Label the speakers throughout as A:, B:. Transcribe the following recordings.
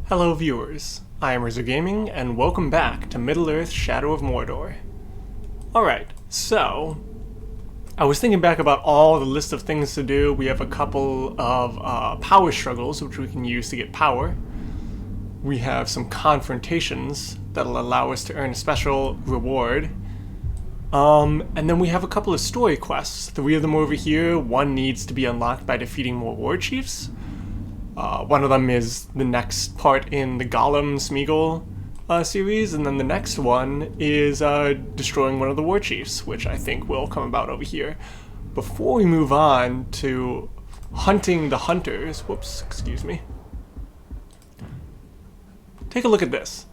A: Hello viewers, I am Rizzo Gaming, and welcome back to Middle-earth: Shadow of Mordor. Alright, so I was thinking back about all the list of things to do. We have a couple of power struggles which we can use to get power. We have some confrontations that'll allow us to earn a special reward. And then we have a couple of story quests. 3 of them over here. One needs to be unlocked by defeating more war chiefs. One of them is the next part in the Gollum Smeagol series, and then the next one is destroying one of the war chiefs, which I think will come about over here. Before we move on to hunting the hunters, whoops, excuse me. Take a look at this.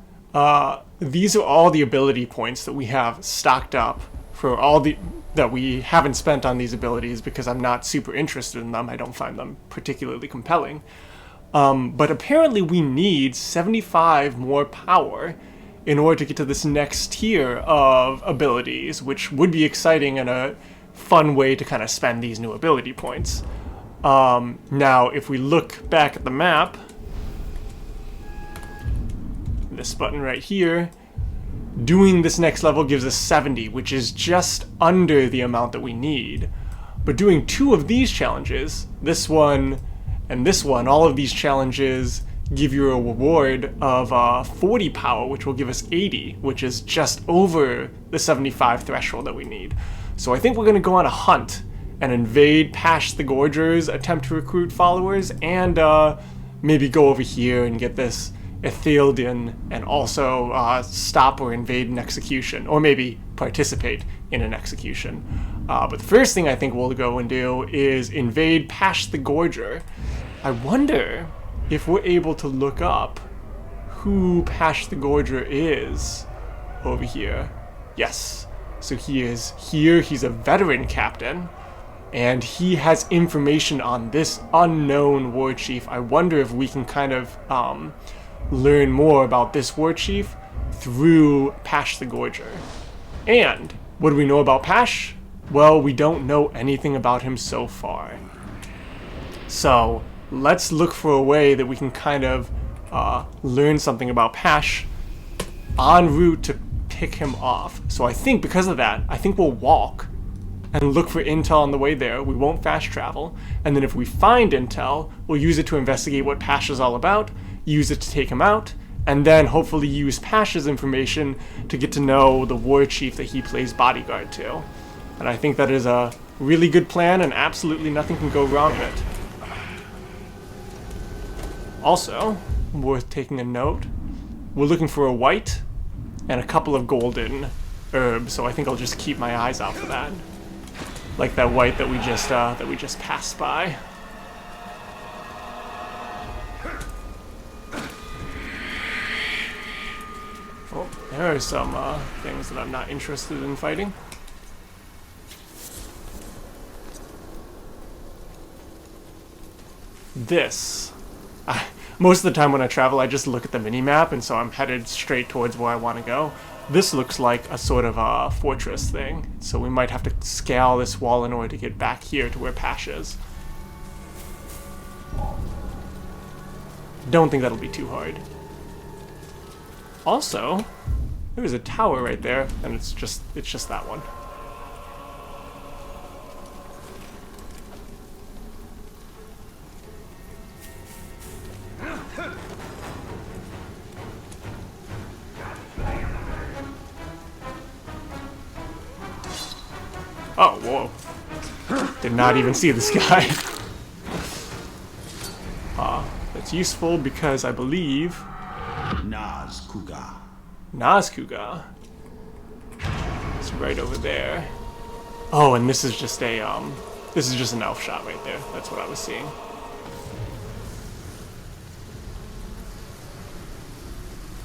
A: These are all the ability points that we have stocked up for all that we haven't spent on these abilities because I'm not super interested in them. I don't find them particularly compelling. But apparently we need 75 more power in order to get to this next tier of abilities, which would be exciting and a fun way to kind of spend these new ability points. Now, if we look back at the map, this button right here, doing this next level gives us 70, which is just under the amount that we need. But doing 2 of these challenges, this one and this one, all of these challenges give you a reward of 40 power, which will give us 80, which is just over the 75 threshold that we need. So I think we're going to go on a hunt and invade Pash the Gorgers, attempt to recruit followers, and maybe go over here and get this Ethilden and also stop or invade an execution, or maybe participate in an execution. But the first thing I think we'll go and do is invade Pash the Gorger. I wonder if we're able to look up who Pash the Gorger is over here. Yes, so he is here. He's a veteran captain, and he has information on this unknown war chief. I wonder if we can kind of learn more about this war chief through Pash the Gorger. And what do we know about Pash? Well, we don't know anything about him so far. So let's look for a way that we can kind of learn something about Pash en route to pick him off. So I think because of that, I think we'll walk and look for intel on the way there. We won't fast travel. And then if we find intel, we'll use it to investigate what Pash is all about, use it to take him out, and then hopefully use Pash's information to get to know the war chief that he plays bodyguard to. And I think that is a really good plan, and absolutely nothing can go wrong with it. Also, worth taking a note, we're looking for a white and a couple of golden herbs, so I think I'll just keep my eyes out for that. Like that white that we just passed by. Oh, there are some things that I'm not interested in fighting. This. Most of the time when I travel, I just look at the mini-map, and so I'm headed straight towards where I want to go. This looks like a sort of a fortress thing, so we might have to scale this wall in order to get back here to where Pash is. Don't think that'll be too hard. Also, there's a tower right there, and it's just that one. Oh, whoa. Did not even see this guy. That's useful because I believe Nazkuga is right over there. Oh, and this is just an elf shot right there. That's what I was seeing.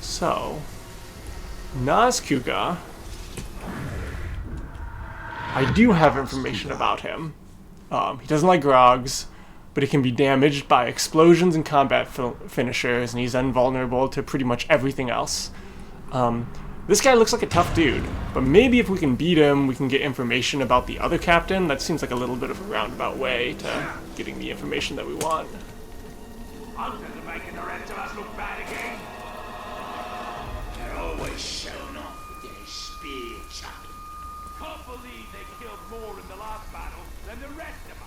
A: So, Nazkuga, I do have information about him. He doesn't like grogs, but he can be damaged by explosions and combat finishers, and he's invulnerable to pretty much everything else. This guy looks like a tough dude, but maybe if we can beat him, we can get information about the other captain. That seems like a little bit of a roundabout way to getting the information that we want.
B: Hunters are making the rest of us look bad again. They're always showing off with their spear chucking. Can't believe they killed more in the last battle than the rest of us.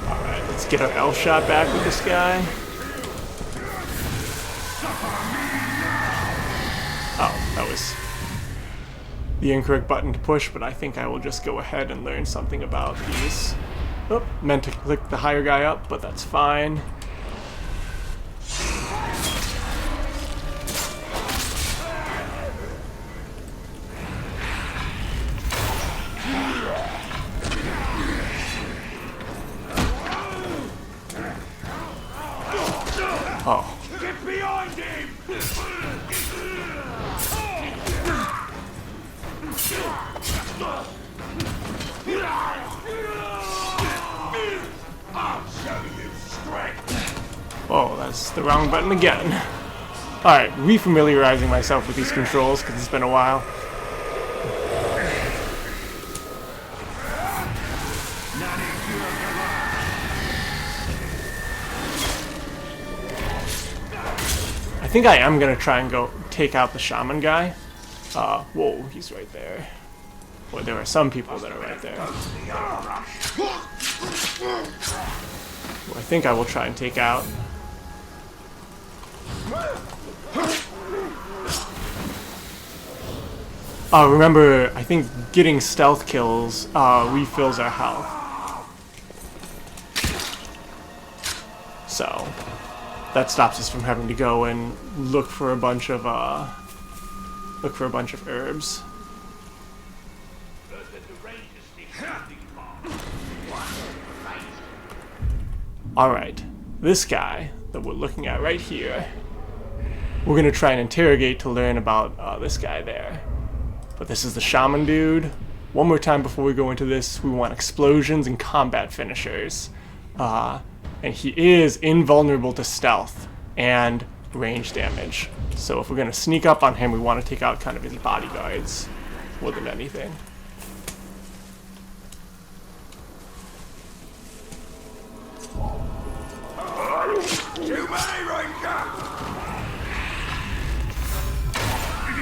A: Alright, let's get our elf shot back with this guy. Oh, that was the incorrect button to push, but I think I will just go ahead and learn something about these. Oh, meant to click the higher guy up, but that's fine. Oh.
B: Get behind him! I'll show you strength.
A: Oh, that's the wrong button again. Alright, refamiliarizing myself with these controls because it's been a while. I think I am gonna try and go take out the shaman guy. Whoa, he's right there. Well, there are some people that are right there. Who I think I will try and take out. Remember, I think getting stealth kills refills our health. So that stops us from having to go and look for a bunch of herbs. Alright, this guy that we're looking at right here, we're gonna try and interrogate to learn about this guy there. But this is the shaman dude. One more time before we go into this, we want explosions and combat finishers. And he is invulnerable to stealth and range damage. So if we're gonna sneak up on him, we want to take out kind of his bodyguards more than anything.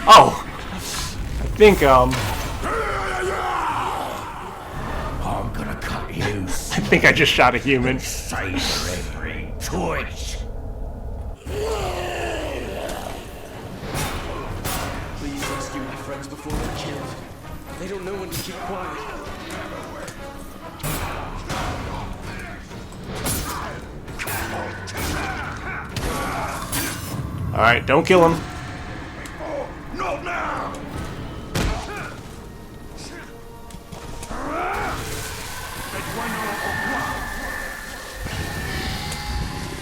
A: Oh, I think
B: I'm gonna cut you.
A: I think I just shot a human.
B: Save every twitch.
C: Please rescue my friends before they're killed. They don't know when to keep quiet.
A: Alright, don't kill him.
B: Not now.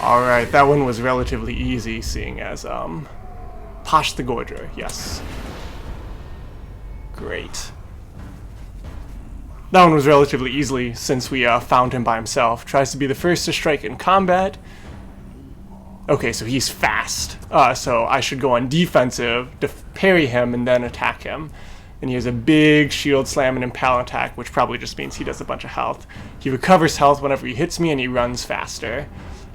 A: Alright, that one was relatively easy, seeing as, Posh the Gorger, yes. Great. That one was relatively easily, since we, found him by himself. Tries to be the first to strike in combat. Okay, so he's fast. So I should go on defensive, parry him, and then attack him. And he has a big shield slam and impale attack, which probably just means he does a bunch of health. He recovers health whenever he hits me, and he runs faster.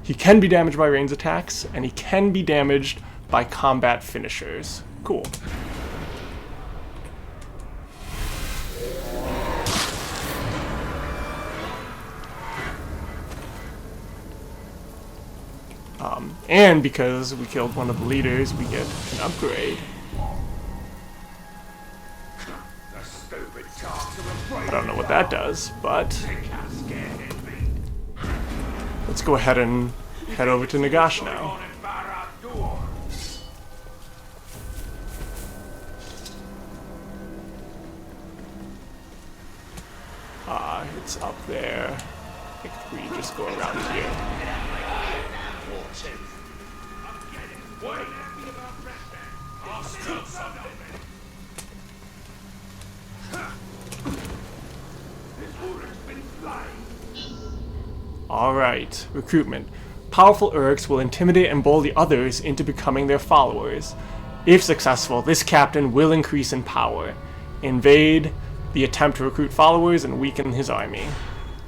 A: He can be damaged by range attacks, and he can be damaged by combat finishers. Cool. And because we killed one of the leaders, we get an upgrade. I don't know what that does, but let's go ahead and head over to Nagash now. It's up there. I think we just go around here. Alright, recruitment. Powerful Urks will intimidate and bully others into becoming their followers. If successful, this captain will increase in power. Invade the attempt to recruit followers and weaken his army.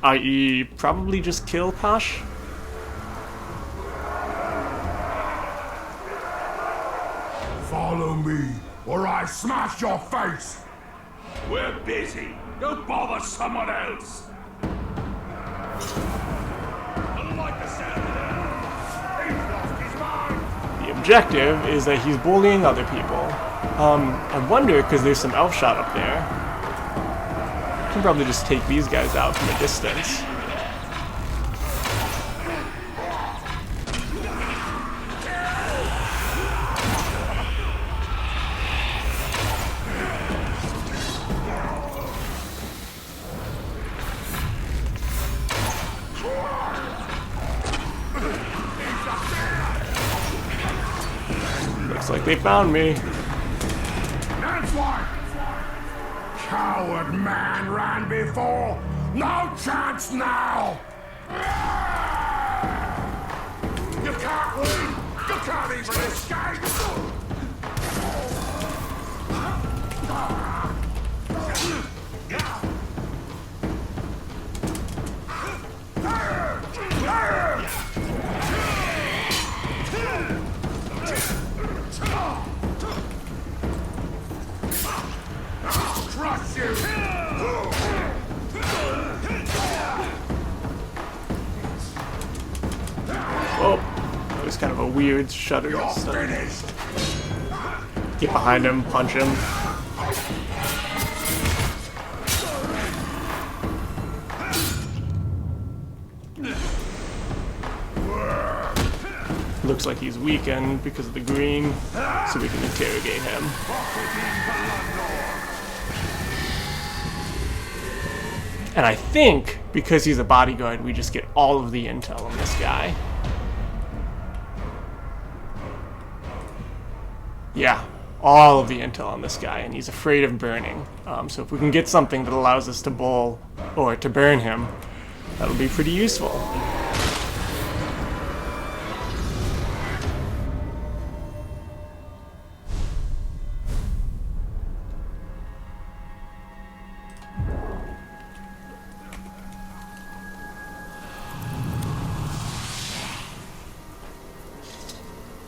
A: I.e., probably just kill Pash?
D: Follow me, or I smash your face!
B: We're busy. Go bother someone else. I don't like the sound of that. He's lost his mind.
A: The objective is that he's bullying other people. I wonder, because there's some elf shot up there. I can probably just take these guys out from a distance. Looks like they found me.
D: That's why! Coward man ran before! No chance now! You can't win! You can't even escape! Crush you!
A: Oh, that was kind of a weird shudder.
D: You're
A: So
D: finished!
A: get behind him, punch him. Looks like he's weakened because of the green, so we can interrogate him. And I think, because he's a bodyguard, we just get all of the intel on this guy. Yeah, all of the intel on this guy, and he's afraid of burning. So if we can get something that allows us to bull, or to burn him, that'll be pretty useful.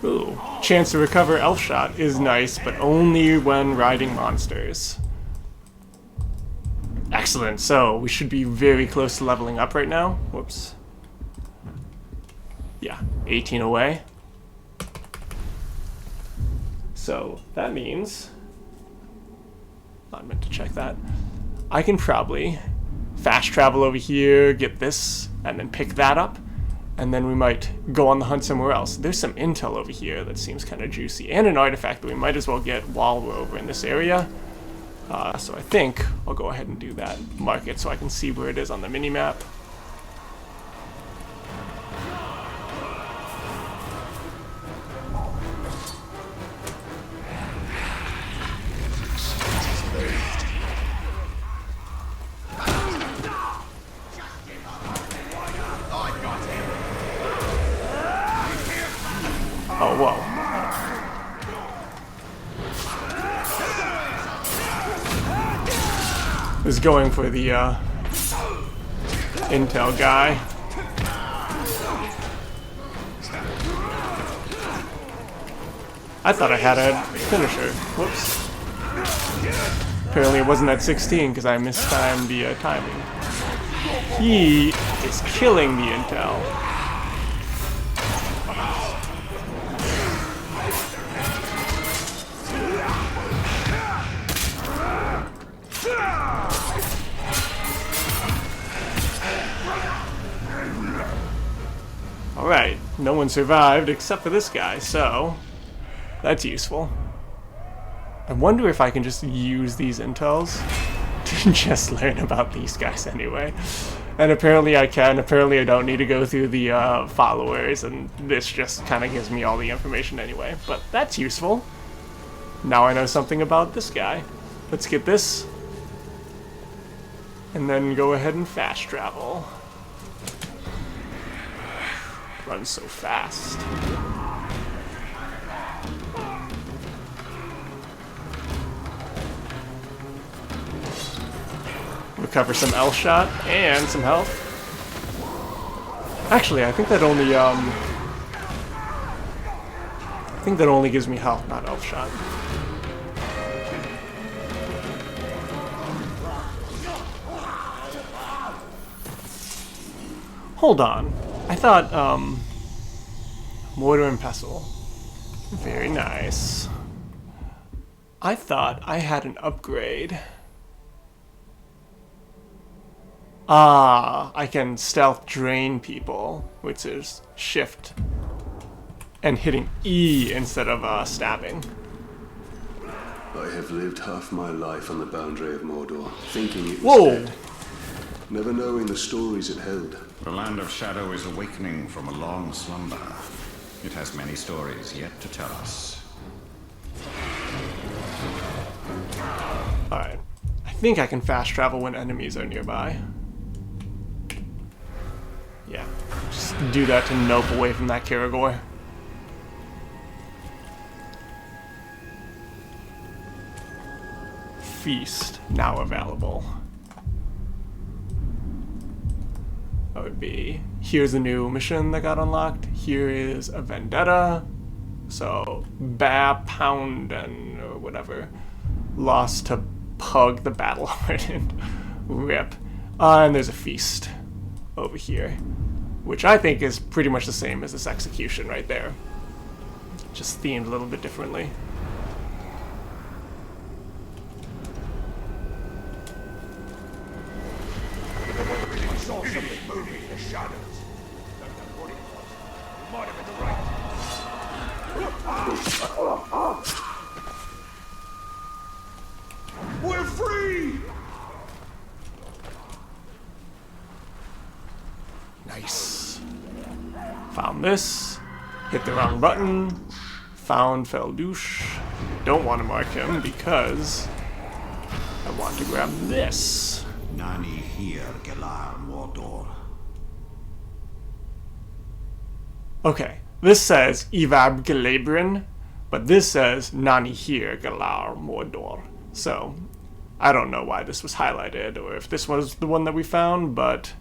A: Ooh, chance to recover elf shot is nice, but only when riding monsters. Excellent, so we should be very close to leveling up right now. Whoops. Yeah, 18 away. So that means, I meant to check that. I can probably fast travel over here, get this, and then pick that up. And then we might go on the hunt somewhere else. There's some intel over here that seems kind of juicy, and an artifact that we might as well get while we're over in this area. So I think I'll go ahead and do that. Mark it so I can see where it is on the mini-map. Oh, whoa. Was going for the intel guy. I thought I had a finisher. Whoops. Apparently it wasn't at 16 because I mistimed the timing. He is killing the intel. Alright, no one survived except for this guy, so that's useful. I wonder if I can just use these intels to just learn about these guys anyway. And apparently I can. Apparently I don't need to go through the followers, and this just kind of gives me all the information anyway. But that's useful. Now I know something about this guy. Let's get this. And then go ahead and fast travel. runs so fast. Recover some L shot and some health. Actually, I think that only gives me health, not L shot. Hold on. I thought, Mortar and Pestle. Very nice. I thought I had an upgrade. Ah, I can stealth drain people, which is shift. And hitting E instead of, stabbing.
E: I have lived half my life on the boundary of Mordor, thinking it was
A: Whoa!
E: dead, never knowing the stories it held.
F: The Land of Shadow is awakening from a long slumber. It has many stories yet to tell us.
A: Alright. I think I can fast travel when enemies are nearby. Yeah. Just do that to nope away from that Caragor. Feast now available. That would be, here's a new mission that got unlocked. Here is a vendetta. So, Pound and or whatever. Lost to Pug the Battle Hardened. Rip. And there's a feast over here. Which I think is pretty much the same as this execution right there. Just themed a little bit differently.
B: I saw something moving in the shadows. Don't know what it was. It might have been the right. We're free!
A: Nice. Found this. Hit the wrong button. Found Feldouche. Don't want to mark him because I want to grab this.
F: Nani here, Galar Mordor.
A: Okay, this says Evab Galabrin, but this says Nani here, Galar Mordor. So, I don't know why this was highlighted or if this was the one that we found, but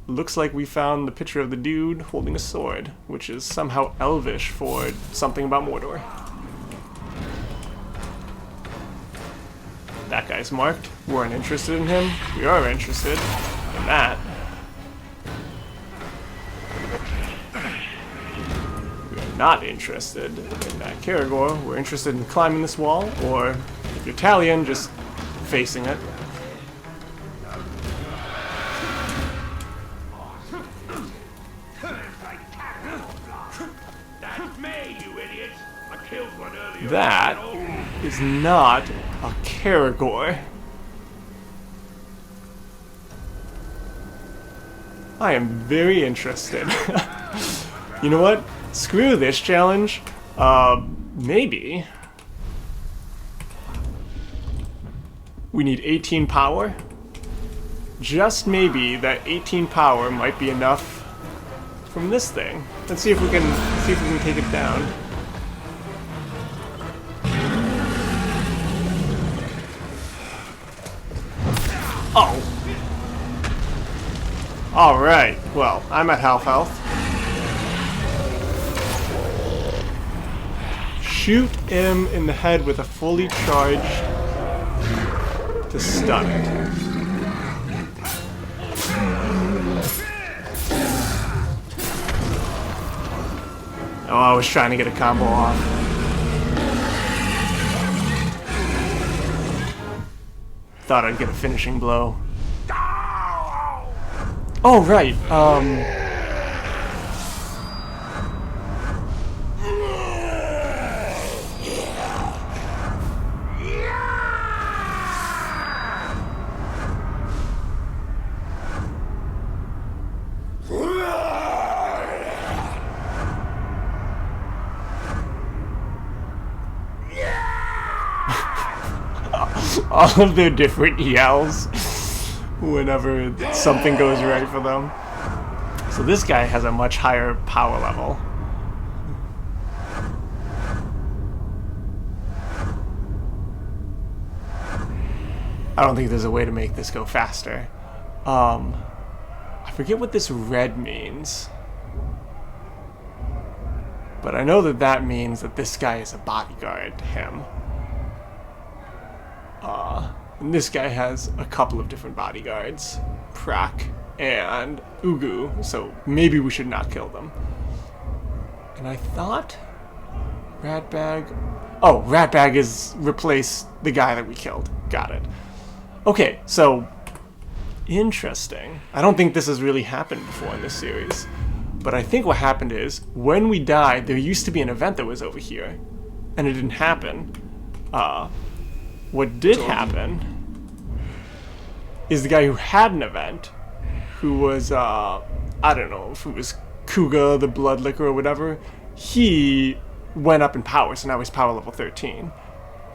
A: looks like we found the picture of the dude holding a sword, which is somehow Elvish for something about Mordor. That guy's marked. We weren't interested in him. We are interested in that. We are not interested in that Caragor. We're interested in climbing this wall, or if you're Italian, just facing it.
B: That's me, you idiot! I killed one earlier.
A: That is not a Caragor. I am very interested. You know what? Screw this challenge. Maybe. We need 18 power. Just maybe that 18 power might be enough from this thing. Let's see if we can take it down. Oh. Alright, well, I'm at half health. Shoot him in the head with a fully charged to stun it. Oh, I was trying to get a combo off. Thought I'd get a finishing blow. Oh, right, all of their different yells whenever something goes right for them. So this guy has a much higher power level. I don't think there's a way to make this go faster. I forget what this red means. But I know that that means that this guy is a bodyguard to him. And this guy has a couple of different bodyguards. Prak and Ugu. So maybe we should not kill them. And I thought... Ratbag... Oh, Ratbag is replaced the guy that we killed. Got it. Okay, so... Interesting. I don't think this has really happened before in this series. But I think what happened is, when we died, there used to be an event that was over here. And it didn't happen. What did happen is the guy who had an event, who was, I don't know if it was Kuga, the Blood Licker or whatever, he went up in power, so now he's power level 13.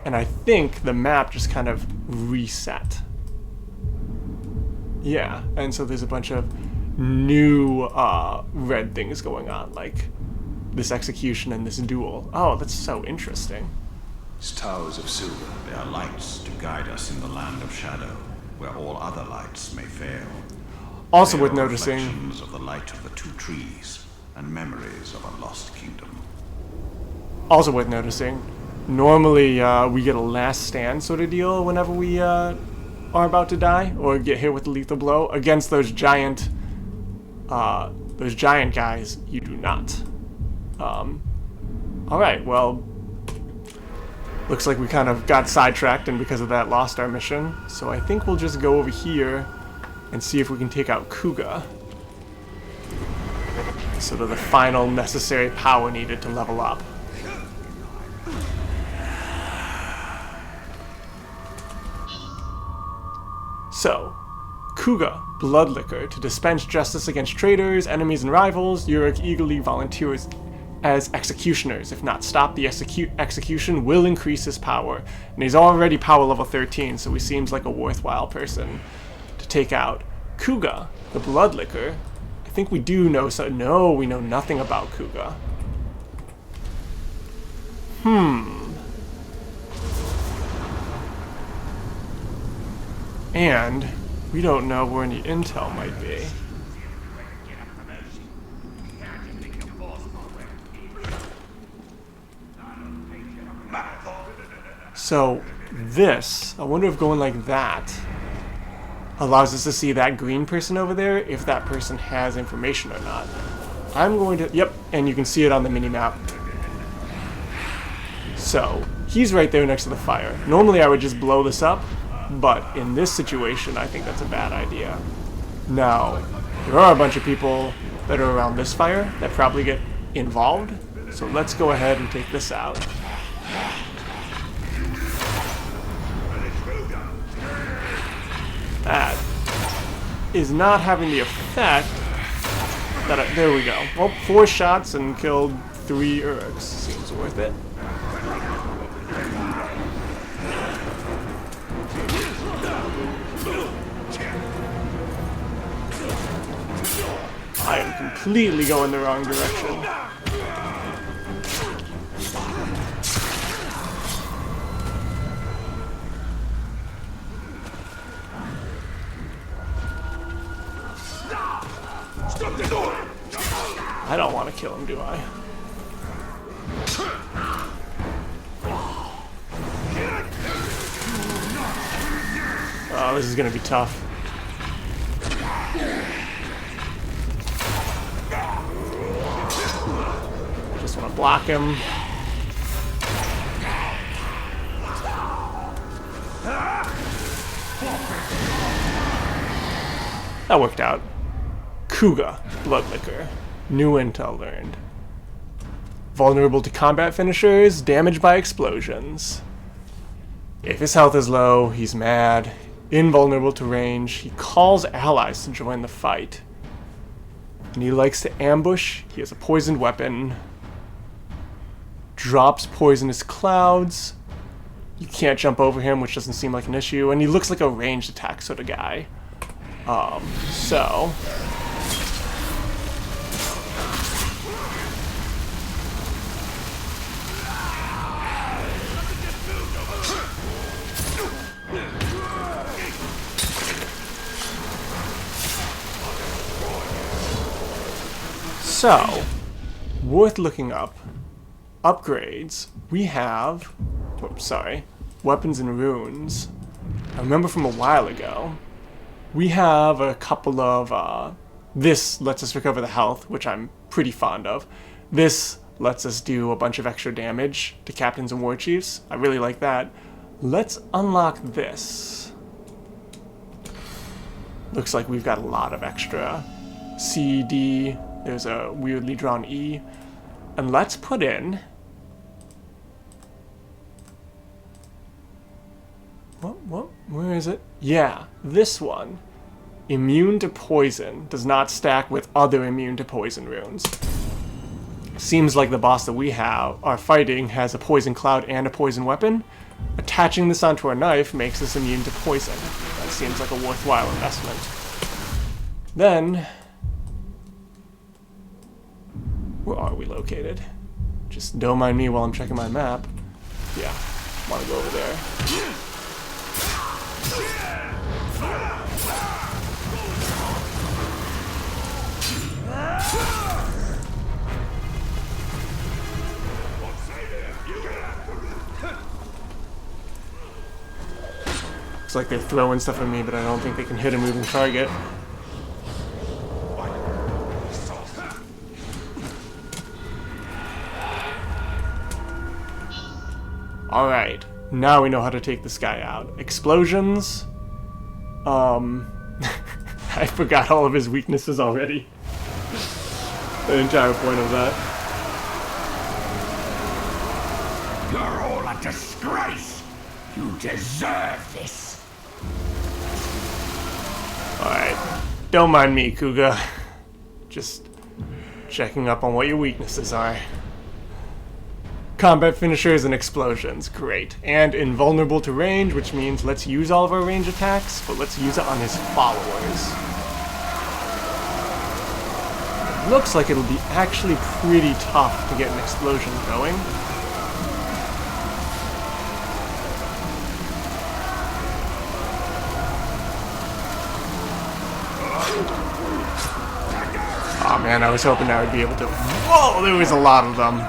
A: And I think the map just kind of reset. Yeah, and so there's a bunch of new red things going on, like this execution and this duel. Oh, that's so interesting.
E: It's towers of silver.
F: They are lights to guide us in the land of shadow, where all other lights may fail.
A: Also
F: They
A: worth
F: are
A: noticing,
F: reflections of the light of the two trees and memories of a lost kingdom.
A: Normally we get a last stand sort of deal whenever we are about to die or get hit with a lethal blow. Against those giant guys, you do not. Alright, well, looks like we kind of got sidetracked and because of that lost our mission. So I think we'll just go over here and see if we can take out Kuga. Sort of the final necessary power needed to level up. So, Kuga, Blood Licker, to dispense justice against traitors, enemies, and rivals, Yurik eagerly volunteers as executioners. If not stopped, the execution will increase his power. And he's already power level 13, so he seems like a worthwhile person to take out. Kuga, the Blood Licker. I think we do know so. No, we know nothing about Kuga. And we don't know where any intel might be. So this, I wonder if going like that allows us to see that green person over there, if that person has information or not. I'm going to, yep, and you can see it on the mini-map. So, he's right there next to the fire. Normally I would just blow this up, but in this situation I think that's a bad idea. Now, there are a bunch of people that are around this fire that probably get involved, so let's go ahead and take this out. That is not having the effect that there we go. Well, 4 shots and killed 3 Uruks. Seems worth it. I am completely going the wrong direction. I don't want to kill him, do I? Oh, this is gonna be tough. Just want to block him. That worked out. Kuga, Blood Licker. New intel learned. Vulnerable to combat finishers, damaged by explosions. If his health is low, he's mad. Invulnerable to range. He calls allies to join the fight. And he likes to ambush. He has a poisoned weapon. Drops poisonous clouds. You can't jump over him, which doesn't seem like an issue. And he looks like a ranged attack sort of guy. So... So, worth looking up. Upgrades. We have... Oops, sorry. Weapons and runes. I remember from a while ago. We have a couple of... this lets us recover the health, which I'm pretty fond of. This lets us do a bunch of extra damage to captains and war chiefs. I really like that. Let's unlock this. Looks like we've got a lot of extra. C, D, there's a weirdly drawn E. And let's put in... What? Where is it? Yeah, this one. Immune to poison. Does not stack with other immune to poison runes. Seems like the boss that we are fighting has a poison cloud and a poison weapon. Attaching this onto our knife makes us immune to poison. That seems like a worthwhile investment. Then... where are we located? Just don't mind me while I'm checking my map. Yeah, want to go over there. Looks like they're throwing stuff at me, but I don't think they can hit a moving target. Alright, now we know how to take this guy out. Explosions. I forgot all of his weaknesses already. The entire point of that.
D: You're all a disgrace! You deserve this!
A: Alright, don't mind me, Kuga. Just checking up on what your weaknesses are. Combat finishers and explosions, great. And invulnerable to range, which means let's use all of our range attacks, but let's use it on his followers. Looks like it'll be actually pretty tough to get an explosion going. Oh man, I was hoping I would be able to... Whoa, there was a lot of them.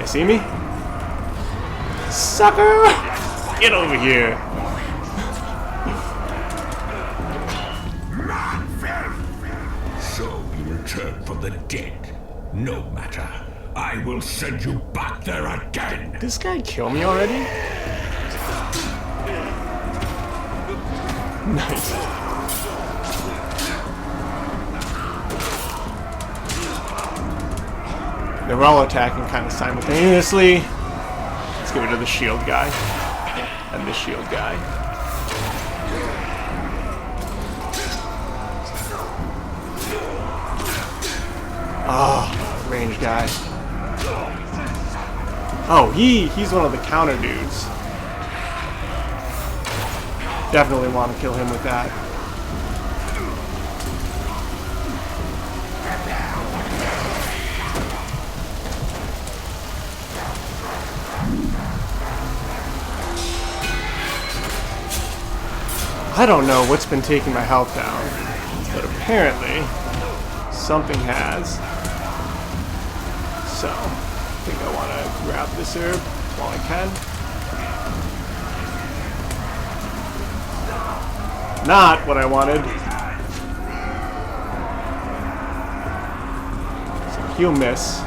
A: See me? Sucker! Get over here!
D: So you return from the dead. No matter. I will send you back there again.
A: Did this guy kill me already? Nice. They were all attacking kind of simultaneously. Let's give it to the shield guy. And the shield guy. Oh, range guy. Oh, he's one of the counter dudes. Definitely want to kill him with that. I don't know what's been taking my health down, but apparently something has. So, I think I want to grab this herb while I can. Not what I wanted. So he'll miss.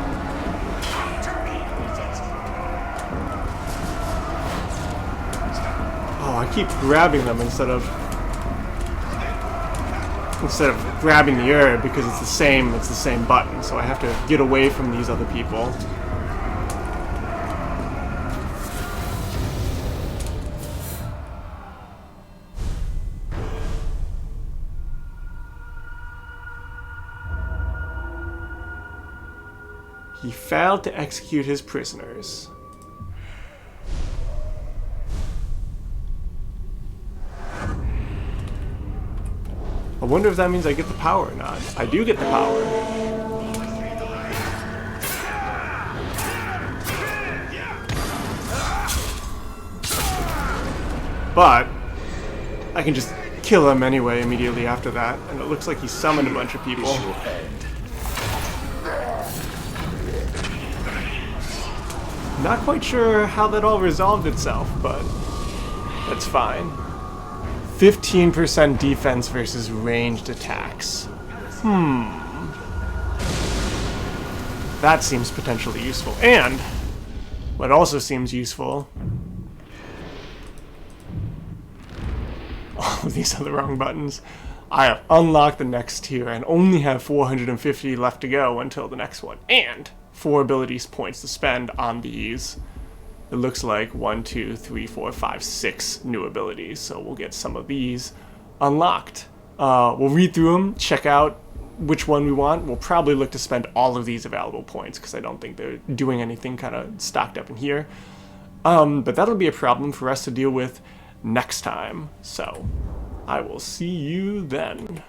A: Oh, I keep grabbing them instead of grabbing the herb because it's the same button, so I have to get away from these other people. He failed to execute his prisoners. I wonder if that means I get the power or not. I do get the power. But I can just kill him anyway immediately after that, and it looks like he summoned a bunch of people. Not quite sure how that all resolved itself, but that's fine. 15% defense versus ranged attacks. That seems potentially useful. And what also seems useful... All of these are the wrong buttons. I have unlocked the next tier and only have 450 left to go until the next one. And 4 abilities points to spend on these. It looks like 1, 2, 3, 4, 5, 6 new abilities. So we'll get some of these unlocked. We'll read through them, check out which one we want. We'll probably look to spend all of these available points because I don't think they're doing anything kind of stocked up in here. But that'll be a problem for us to deal with next time. So I will see you then.